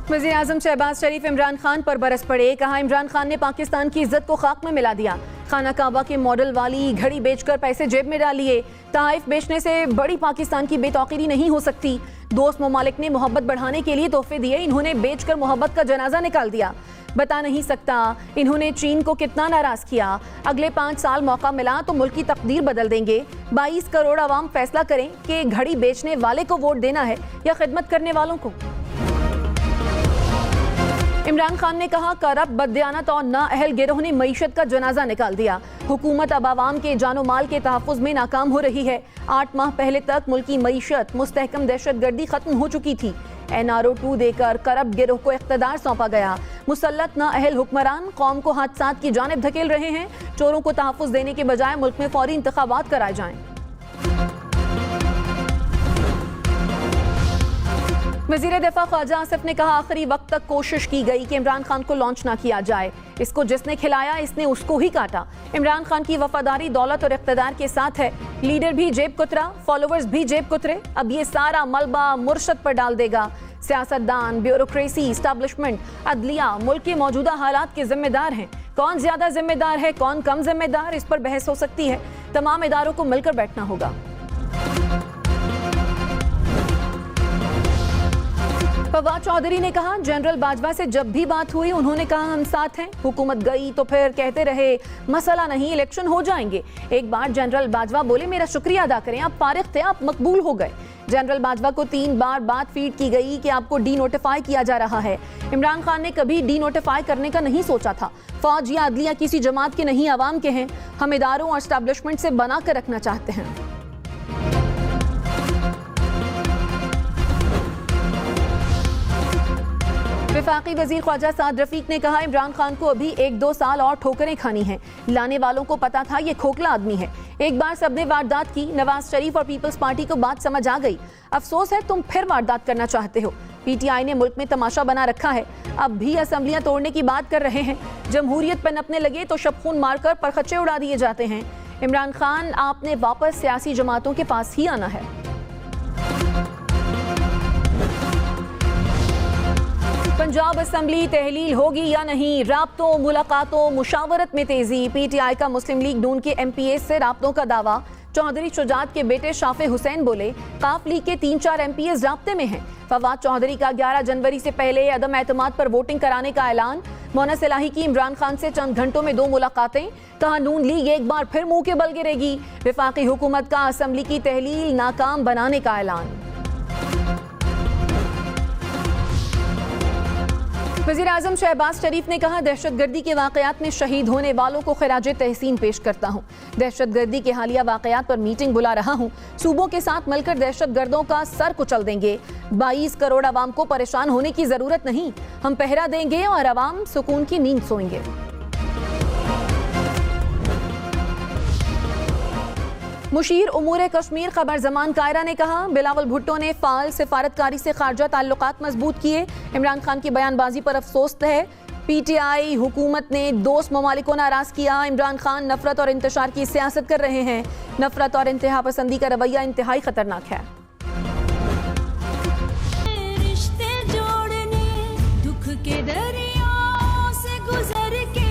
वज़ीर-ए-आज़म शहबाज शरीफ इमरान खान पर बरस पड़े। कहा, इमरान खान ने पाकिस्तान की इज्जत को खाक में मिला दिया। खाना काबा के मॉडल वाली घड़ी बेचकर पैसे जेब में डाल लिए। तोहफे बेचने से बड़ी पाकिस्तान की बेतौकीरी नहीं हो सकती। दोस्त ममालिक ने मोहब्बत बढ़ाने के लिए तोहफे दिए, इन्होंने बेचकर मोहब्बत का जनाजा निकाल दिया। बता नहीं सकता इन्होंने चीन को कितना नाराज किया। अगले 5 साल मौका मिला तो मुल्क की तकदीर बदल देंगे। 22 करोड़ आवाम फैसला करें कि घड़ी बेचने वाले को वोट देना है या खिदमत करने वालों को। इमरान खान ने कहा, करप्ट, बददियानत और नाअहल गिरोह ने मईशत का जनाजा निकाल दिया। हुकूमत अब आवाम के जानो माल के तहफ़्फ़ुज़ में नाकाम हो रही है। 8 माह पहले तक मुल्क की मईशत मुस्तहकम दहशतगर्दी खत्म हो चुकी थी। NRO 2 देकर करप्ट गिरोह को इख्तिदार सौंपा गया। मुसल्लत नाअहल हुक्मरान कौम को हादसात की जानिब धकेल रहे हैं। चोरों को तहफ़्फ़ुज़ देने के बजाय मुल्क में फौरी इंतखाबात कराए जाएं। वज़ीर दिफा ख्वाजा आसिफ ने कहा, आखिरी वक्त तक कोशिश की गई कि इमरान खान को लॉन्च ना किया जाए। इसको जिसने खिलाया इसने उसको ही काटा। इमरान खान की वफादारी दौलत और इख्तिदार के साथ है। लीडर भी जेब कुतरा, फॉलोअर्स भी जेब कुतरे। अब ये सारा मलबा मुर्शद पर डाल देगा। सियासतदान, ब्यूरोक्रेसी, एस्टैब्लिशमेंट, अदलिया मुल्क के मौजूदा हालात के जिम्मेदार हैं। कौन ज्यादा जिम्मेदार है, कौन कम जिम्मेदार, इस पर बहस हो सकती है। तमाम इदारों को मिलकर बैठना होगा। फवाद चौधरी ने कहा, जनरल बाजवा से जब भी बात हुई उन्होंने कहा हम साथ हैं। हुकूमत गई तो फिर कहते रहे मसला नहीं, इलेक्शन हो जाएंगे। एक बार जनरल बाजवा बोले मेरा शुक्रिया अदा करें, आप फारिग थे, आप मकबूल हो गए। जनरल बाजवा को 3 बार बात फीड की गई कि आपको डी नोटिफाई किया जा रहा है। इमरान खान ने कभी डी नोटिफाई करने का नहीं सोचा था। फौज या अदलिया किसी जमात के नहीं, आवाम के हैं। हम इदारों और एस्टैब्लिशमेंट से बना कर रखना चाहते हैं। वफाकी वजीर ख्वाजा साद रफीक ने कहा, इमरान खान को अभी 1-2 साल और ठोकरें खानी हैं। लाने वालों को पता था ये खोखला आदमी है। एक बार सबने वारदात की, नवाज शरीफ और पीपल्स पार्टी को बात समझ आ गई। अफसोस है तुम फिर वारदात करना चाहते हो। PTI ने मुल्क में तमाशा बना रखा है। अब भी असम्बलियां तोड़ने की बात कर रहे हैं। जमहूरियत पर नपने लगे तो शबखून मारकर परखच्चे उड़ा दिए जाते हैं। इमरान खान, आपने वापस सियासी जमातों के पास ही आना है। पंजाब असम्बली तहलील होगी या नहीं, राब्तों, मुलाकातों, मुशावरत में तेजी। PTI का मुस्लिम लीग नून के MPA से राब्तों का दावा। चौधरी शुजात के बेटे शाफे हुसैन बोले, काफ लीग के 3-4 MPAs राब्ते में हैं। फवाद चौधरी का 11 जनवरी से पहले अदम एतमाद पर वोटिंग कराने का ऐलान। मौना सलाही की इमरान खान से चंद घंटों में 2 मुलाकातें। कहा, नून लीग एक बार फिर मुंह के बल गिरेगी। वफाकी हुकूमत का असम्बली की तहलील नाकाम बनाने का ऐलान। वज़ीर-ए-आज़म शहबाज शरीफ ने कहा, दहशतगर्दी के वाक़यात में शहीद होने वालों को खिराज तहसीन पेश करता हूँ। दहशतगर्दी के हालिया वाक़यात पर मीटिंग बुला रहा हूँ। सूबों के साथ मिलकर दहशतगर्दों का सर कुचल देंगे। 22 करोड़ आवाम को परेशान होने की जरूरत नहीं। हम पहरा देंगे और आवाम सुकून की नींद सोएंगे। मुशीर उमूर कश्मीर खबर जमान कायरा ने कहा, बिलावल भुट्टो ने फाल सिफारतकारी से खारजा ताल्लुकात मजबूत किए। इमरान खान की बयानबाजी पर अफसोस है। PTI हुकूमत ने दोस्त ममालिक को नाराज किया। इमरान खान नफरत और इंतशार की सियासत कर रहे हैं। नफरत और इंतहा पसंदी का रवैया इंतहाई खतरनाक है। रिश्ते जोड़ने दुख के दरियाओं से गुजर के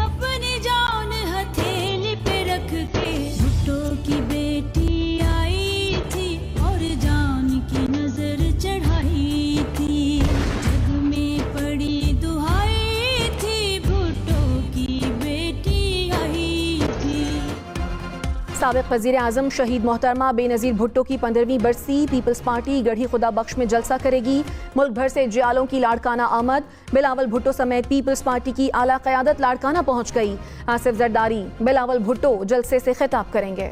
अपनी जान हथेली पे रख के भुट्टो की बेटी आई थी और जान की नजर चढ़ाई थी। जग में पड़ी दुहाई थी, भुट्टो की बेटी आई थी। साबिक वज़ीर-ए-आज़म शहीद मोहतरमा बेनज़ीर भुट्टो की 15वीं बरसी। पीपल्स पार्टी गढ़ी खुदा बख्श में जलसा करेगी। मुल्क भर से जियालों की लाड़काना आमद। बिलावल भुट्टो समेत पीपल्स पार्टी की आला क़यादत लाड़काना पहुंच गई। आसिफ जरदारी बिलावल भुट्टो जलसे से खिताब करेंगे।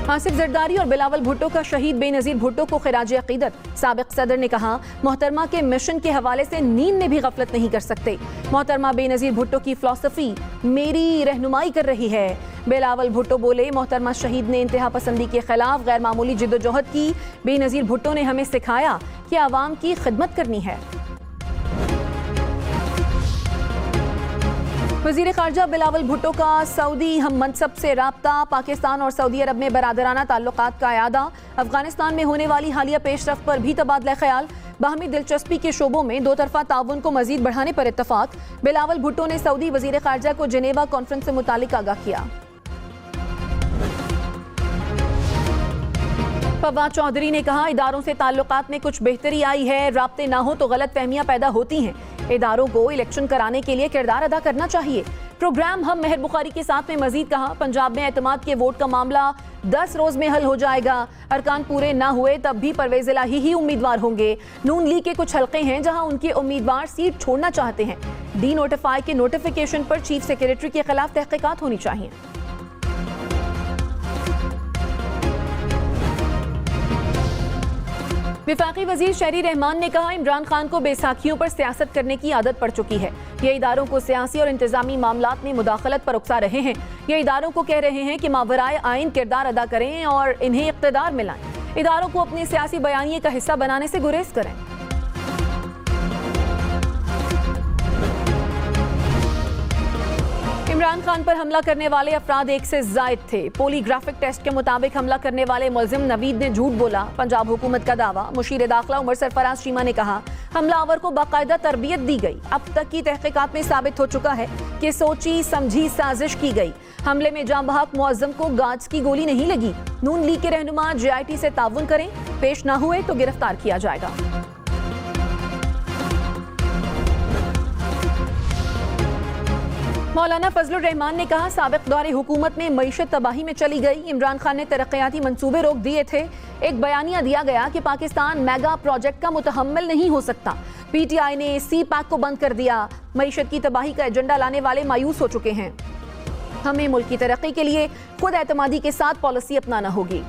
आसिफ जरदारी और बिलावल भुट्टो का शहीद बेनज़ीर भुट्टो को खिराज अक़ीदत। साबिक़ सदर ने कहा, मोहतरमा के मिशन के हवाले से नींद में भी गफलत नहीं कर सकते। मोहतरमा बेनज़ीर भुट्टो की फ़िलॉसफ़ी मेरी रहनुमाई कर रही है। बिलावल भुट्टो बोले, मोहतरमा शहीद ने इंतहा पसंदी के खिलाफ गैर मामूली जिद्दोजहद की। बेनज़ीर भुट्टो ने हमें सिखाया कि आवाम की खिदमत करनी है। वज़ीर ख़ारजा बिलावल भुट्टो का सऊदी हम मनसब से राब्ता, पाकिस्तान और सऊदी अरब में बरादराना ताल्लुकात का इआदा, अफगानिस्तान में होने वाली हालिया पेशरफ्त पर भी तबादला ख्याल, बाहमी दिलचस्पी के शोबों में दो तरफा ताउन को मजीद बढ़ाने पर इत्तफाक। बिलावल भुट्टो ने सऊदी वज़ीर ख़ारजा को जेनेवा कॉन्फ्रेंस से मुतालिक आगाह किया। फवाद चौधरी ने कहा, इदारों से ताल्लुकात में कुछ बेहतरी आई है, राब्ते ना हो तो गलत फहमियां पैदा होती हैं। इदारों को इलेक्शन कराने के लिए किरदार अदा करना चाहिए। प्रोग्राम हम मेहर बुखारी के साथ में मजीद कहा, पंजाब में एतमाद के वोट का मामला 10 रोज में हल हो जाएगा। अरकान पूरे ना हुए तब भी परवेज इलाही ही उम्मीदवार होंगे। नून लीग के कुछ हलके हैं जहां उनके उम्मीदवार सीट छोड़ना चाहते हैं। डी नोटिफाई के नोटिफिकेशन पर चीफ सेक्रेटरी के खिलाफ तहकीकात होनी चाहिए। विफाकी वजीर शहरी रहमान ने कहा, इमरान खान को बैसाखियों पर सियासत करने की आदत पड़ चुकी है। ये इदारों को सियासी और इंतजामी मामलात में मुदाखलत पर उकसा रहे हैं। ये इदारों को कह रहे हैं कि मावराए आइन किरदार अदा करें और इन्हें इख्तिदार में लाएं। इदारों को अपने सियासी बयानिए का हिस्सा बनाने से गुरेज करें। इमरान खान पर हमला करने वाले अफराद एक से जायद थे। पोलीग्राफिक टेस्ट के मुताबिक हमला करने वाले मुलजिम नवीद ने झूठ बोला, पंजाब हुकूमत का दावा। मुशीर दाखिला उमर सरफराज चीमा ने कहा, हमलावर को बाकायदा तरबियत दी गई। अब तक की तहकीकात में साबित हो चुका है कि सोची समझी साजिश की गई। हमले में जाँ बहक मुअज्जम को गार्ड्स की गोली नहीं लगी। नून लीग के रहनुमा JIT से ताउन करें, पेश न हुए तो गिरफ्तार किया जाएगा। मौलाना फजलुर रहमान ने कहा, साबिक दौरे हुकूमत में मईशत तबाही में चली गई। इमरान खान ने तरक्याती मंसूबे रोक दिए थे। एक बयानिया दिया गया कि पाकिस्तान मेगा प्रोजेक्ट का मुतहम्मिल नहीं हो सकता। PTI ने CPAC को बंद कर दिया। मईशत की तबाही का एजेंडा लाने वाले मायूस हो चुके हैं। हमें मुल्क की तरक्की के लिए खुद एतमादी के साथ पॉलिसी अपनाना होगी।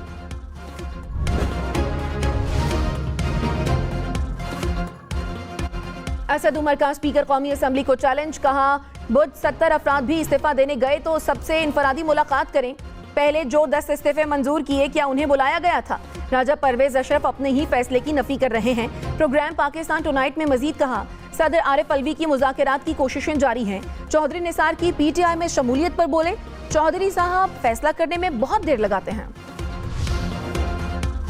असद उमर का स्पीकर कौमी असम्बली को चैलेंज, कहा, बुध 70 अफराद भी इस्तीफा देने गए तो सबसे इनफरादी मुलाकात करें। पहले जो 10 इस्तीफे मंजूर किए, क्या उन्हें बुलाया गया था? राजा परवेज अशरफ अपने ही फैसले की नफी कर रहे हैं। प्रोग्राम पाकिस्तान टुनाइट में मजीद कहा, सदर आरिफ अलवी की मुज़ाकरात की कोशिशें जारी हैं। चौधरी निसार की PTI में शमूलियत पर बोले, चौधरी साहब फैसला करने में बहुत देर लगाते हैं।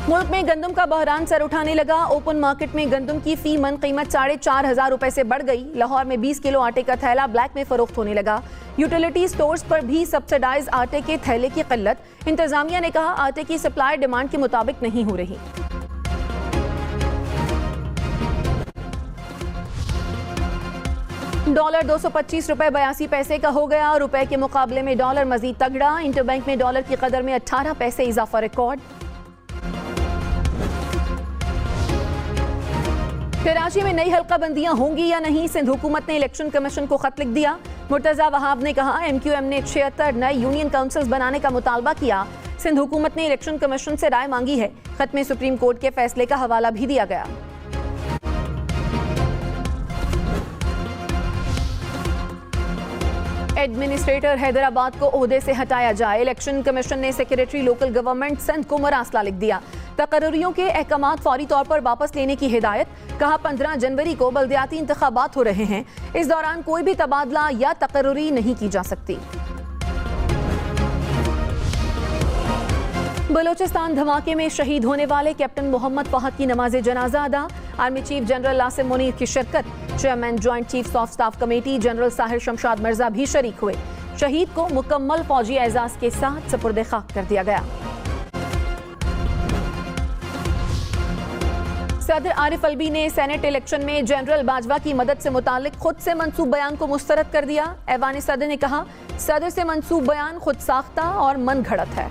मुल्क में गंदम का बहरान सर उठाने लगा। ओपन मार्केट में गंदम की फी मन कीमत 4,500 रुपए से बढ़ गई। लाहौर में 20 किलो आटे का थैला ब्लैक में फरोख्त होने लगा। यूटिलिटी स्टोर्स पर भी सब्सिडाइज आटे के थैले की किल्लत। इंतजामिया ने कहा, आटे की सप्लाई डिमांड के मुताबिक नहीं हो रही। डॉलर 225 रुपए 82 पैसे का हो गया। रुपए के मुकाबले में डॉलर मजीद तगड़ा। इंटरबैंक में डॉलर की कदर में 18 पैसे इजाफा रिकॉर्ड। कराची में नई हल्का बंदियां होंगी या नहीं, सिंध हुकूमत ने इलेक्शन कमीशन को खत लिख दिया। मुर्तजा वहाब ने कहा, MQM ने 76 नए यूनियन काउंसिल्स बनाने का मुतालबा किया। सिंध हुकूमत ने इलेक्शन कमीशन से राय मांगी है। खत में सुप्रीम कोर्ट के फैसले का हवाला भी दिया गया। एडमिनिस्ट्रेटर हैदराबाद को ओहदे से हटाया जाए। इलेक्शन कमीशन ने सेक्रेटरी लोकल गवर्नमेंट सिंध को मरासला लिख दिया। तकर्रुरियों के अहकामात फौरी तौर पर वापस लेने की हिदायत। कहा, 15 जनवरी को बल्दियाती इंतखाबात हो रहे हैं। इस दौरान कोई भी तबादला या तकर्रुरी नहीं की जा सकती। बलोचिस्तान धमाके में शहीद होने वाले कैप्टन मोहम्मद फहद की नमाज जनाजा अदा। Army chief general Asim Munir की शिरकत। Chairman joint chiefs of staff committee general Sahir Shamshad Mirza भी शरीक हुए। शहीद को मुकम्मल फौजी एजाज के साथ सपुर्द खाक कर दिया गया। सदर आरिफ अलवी ने सेनेट इलेक्शन में जनरल बाजवा की मदद से मुतालिक खुद से मंसूब बयान को मुस्तरद कर दिया। ऐवान सदर ने कहा, सदर से मंसूब बयान खुद साख्ता और मन घड़त है।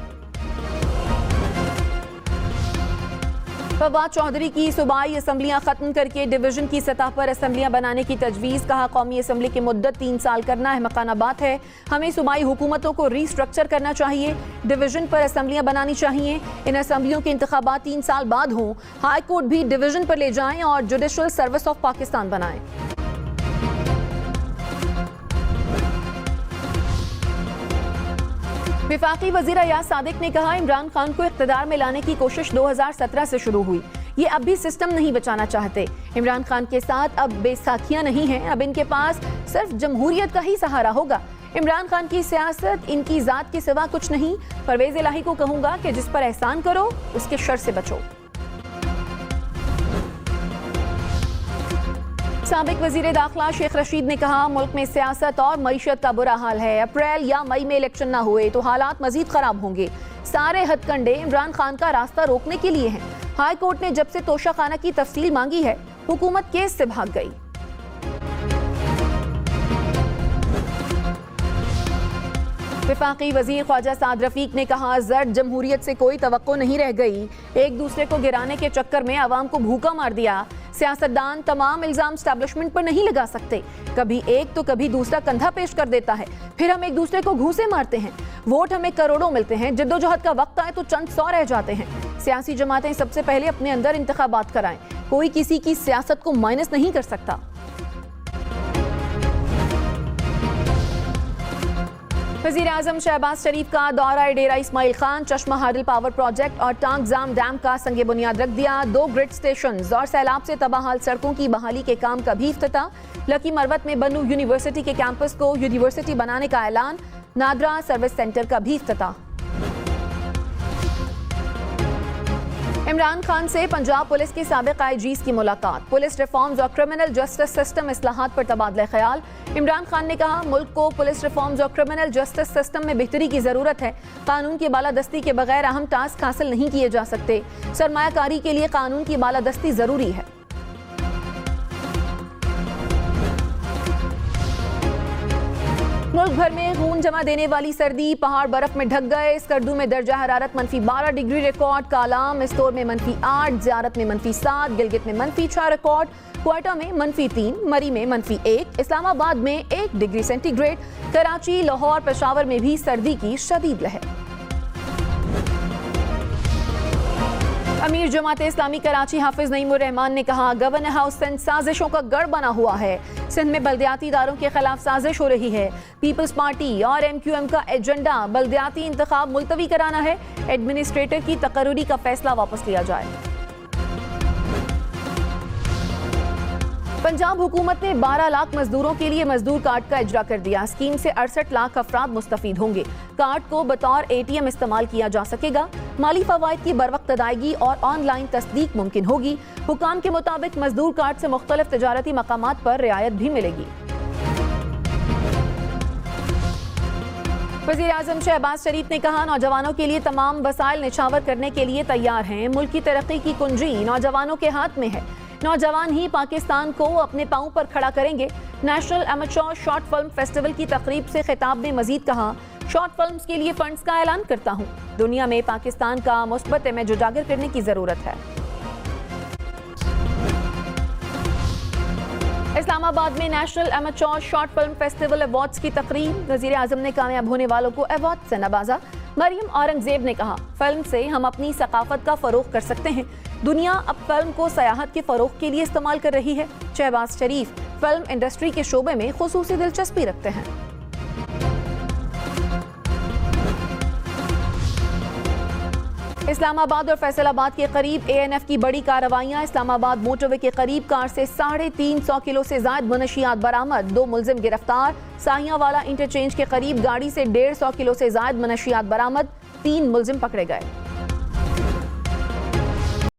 फवाद चौधरी की सूबाई असम्बलियां खत्म करके डिवीजन की सतह पर असम्बलियां बनाने की तजवीज़। कहा, कौमी असम्बली की मुद्दत 3 साल करना अहमकाना बात है। हमें सूबाई हुकूमतों को रीस्ट्रक्चर करना चाहिए। डिवीजन पर असम्बलियां बनानी चाहिए। इन असम्बलियों के इंतखाबात 3 साल बाद हों। हाई कोर्ट भी डिवीजन पर ले जाएं और जुडिशल सर्विस ऑफ पाकिस्तान बनाएं। विफाकी वजीर अयाज सादिक ने कहा, इमरान खान को इख्तिदार में लाने की कोशिश 2017 से शुरू हुई। ये अब भी सिस्टम नहीं बचाना चाहते। इमरान खान के साथ अब बेसाखियां नहीं हैं, अब इनके पास सिर्फ जमहूरियत का ही सहारा होगा। इमरान खान की सियासत इनकी जात के सिवा कुछ नहीं। परवेज इलाही को कहूंगा कि जिस पर एहसान करो उसके शर से बचो। साबिक वजीर दाखिला शेख रशीद ने कहा, मुल्क में सियासत और मईशत का बुरा हाल है। अप्रैल या मई में इलेक्शन ना हुए तो हालात मजीद खराब होंगे। सारे हथकंडे इमरान खान का रास्ता रोकने के लिए हैं। हाई कोर्ट ने जब से तोशाखाना की तफसील मांगी है, हुकूमत केस से भाग गई। वफाकी वजीर ख्वाजा साद रफीक ने कहा, जर्द जमहूरियत से कोई तवक्को नहीं रह गई। एक दूसरे को गिराने के चक्कर में आवाम को भूखा मार दिया। सियासतदान तमाम इल्जाम एस्टैब्लिशमेंट पर नहीं लगा सकते। कभी एक तो कभी दूसरा कंधा पेश कर देता है, फिर हम एक दूसरे को घूंसे मारते हैं। वोट हमें करोड़ों मिलते हैं, जद्दोजहद का वक्त आए तो चंद सौ रह जाते हैं। सियासी जमातें सबसे पहले अपने अंदर इंतखाबात कराएं। कोई किसी की सियासत को माइनस नहीं कर सकता। वज़ीर आज़म शहबाज शरीफ का दौरा डेरा इस्माइल खान, चश्मा हाडिल पावर प्रोजेक्ट और टांगजाम डैम का संगे बुनियाद रख दिया। 2 ग्रिड स्टेशन और सैलाब से तबाहाल सड़कों की बहाली के काम का भी इफ्तिताह। लकी मरवत में बनू यूनिवर्सिटी के कैंपस को यूनिवर्सिटी बनाने का ऐलान। नादरा सर्विस सेंटर का भी इफ्तिताह। इमरान खान से पंजाब पुलिस के साबिक आईजीज़ की मुलाकात। पुलिस रिफॉर्म्स और क्रिमिनल जस्टिस सिस्टम इस्लाहात पर तबादला ख्याल। इमरान खान ने कहा, मुल्क को पुलिस रिफॉर्म्स और क्रिमिनल जस्टिस सिस्टम में बेहतरी की जरूरत है। कानून की बालादस्ती के बगैर अहम टास्क हासिल नहीं किए जा सकते। सरमायाकारी के लिए कानून की बालादस्ती जरूरी है। मुल्क भर में खून जमा देने वाली सर्दी, पहाड़ बर्फ में ढक गए। स्कर्दू में दर्जा हरारत -12 डिग्री रिकॉर्ड। कालाम स्टोर में -8, ज़ियारत में -7, गिलगित में -6 रिकॉर्ड। क्वेटा में -3, मरी में -1, इस्लामाबाद में 1 डिग्री सेंटीग्रेड। कराची, लाहौर, पेशावर में भी सर्दी की शदीद लहर। अमीर जमात इस्लामी कराची हाफिज नईमुर रहमान ने कहा, गवर्नर हाउस सिंध साजिशों का गढ़ बना हुआ है। सिंध में बल्दियाती इदारों के खिलाफ साजिश हो रही है। पीपल्स पार्टी और MQM का एजेंडा बल्दियाती इंतखाब मुलतवी कराना है। एडमिनिस्ट्रेटर की तकर्री का फैसला वापस लिया जाए। पंजाब हुकूमत ने 12 लाख मजदूरों के लिए मजदूर कार्ड का इजरा कर दिया। स्कीम से 68 लाख अफराद मुस्तफीद होंगे। कार्ड को बतौर ATM इस्तेमाल किया जा सकेगा। माली फवाइद की बरवक्त अदायगी और ऑनलाइन तस्दीक मुमकिन होगी। हुकाम के मुताबिक मजदूर कार्ड से मुख्तलिफ तिजारती मकामात पर रियायत भी मिलेगी। वज़ीर आज़म शहबाज शरीफ ने कहा, नौजवानों के लिए तमाम वसाइल निछावर करने के लिए तैयार हैं। मुल्क की तरक्की की कुंजी नौजवानों के हाथ में है। नौजवान ही पाकिस्तान को अपने पांव पर खड़ा करेंगे। National amateur short film festival की तकरीब से खिताब में मजीद कहा, शॉर्ट फिल्म्स के लिए फंड्स का ऐलान करता हूं। दुनिया में पाकिस्तान का मुस्बत इमेज उजागर करने की जरूरत है। इस्लामाबाद में national amateur short film festival awards की तकरीब। वज़ीर आज़म ने कामयाब होने वालों को अवार्ड से नवाजा। मरियम औरंगजेब ने कहा, फिल्म से हम अपनी सकाफत का फरोग कर सकते हैं। दुनिया अब फिल्म को सयाहत के फरोग के लिए इस्तेमाल कर रही है। शहबाज शरीफ फिल्म इंडस्ट्री के शोबे में खुसूसी दिलचस्पी रखते हैं। इस्लामाबाद और फैसलाबाद के करीब ANF की बड़ी कार्रवाइयां। इस्लामाबाद मोटरवे के करीब कार से 350 किलो से ज्यादा मनशियात बरामद। 2 मुलजिम गिरफ्तार। साहियावाला इंटरचेंज के करीब गाड़ी से 150 किलो से ज्यादा मनशियात बरामद। 3 मुलजिम पकड़े गए।